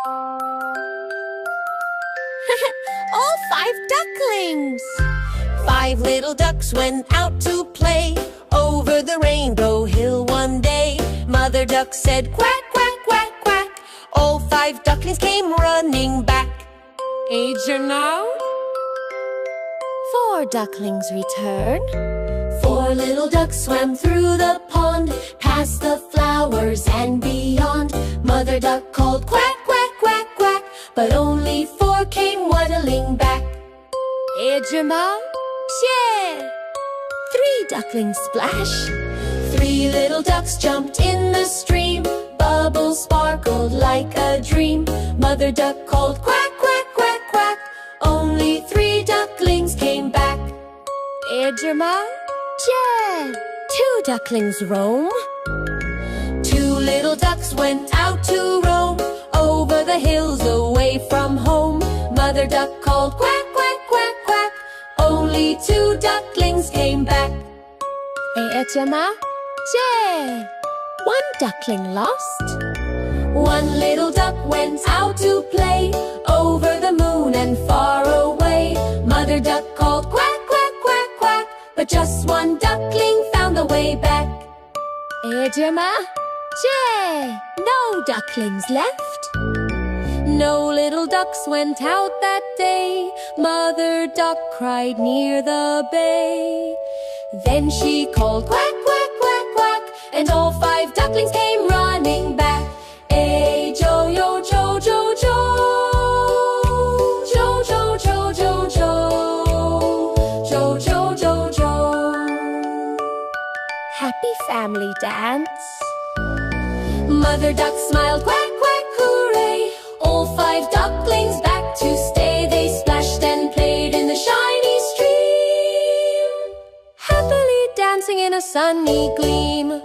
All 5 ducklings! 5 little ducks went out to play over the rainbow hill one day. Mother duck said quack, quack, quack, quack. All 5 ducklings came running back. Age or now? 4 ducklings returned. 4 little ducks swam through the pond, past the flowers and beyond. Mother duck called quack, quack, quack, quack, but only 4 came waddling back. Age or now? Yeah! 3 ducklings splash. 3 little ducks jumped in the stream. Bubbles sparkled like a dream. Mother duck called quack, quack, quack, quack. Only 3 ducklings came back. Edgerma? Yeah! 2 ducklings roam. 2 little ducks went out to roam over the hills away from home. Mother duck called quack, quack, quack, quack. Only 2 ducklings came back. Edgerma? Yeah! 1 duckling lost. 1 little duck went out to play over the moon and far away. Mother duck called quack, quack, quack, quack, but just 1 duckling found the way back. Edgerma? Yeah! No ducklings left. No little ducks went out that day. Mother duck cried near the bay. Then she called quack, quack, quack, quack, and all 5 ducklings came running back. Hey, jo, yo, jo, jo, jo. Jo, jo, jo, jo, jo. Jo, jo, jo, jo. Happy family dance. Mother duck smiled, quack, quack, hooray. All 5 ducklings back to stay. They splashed and played in the shiny stream, happily dancing in a sunny gleam.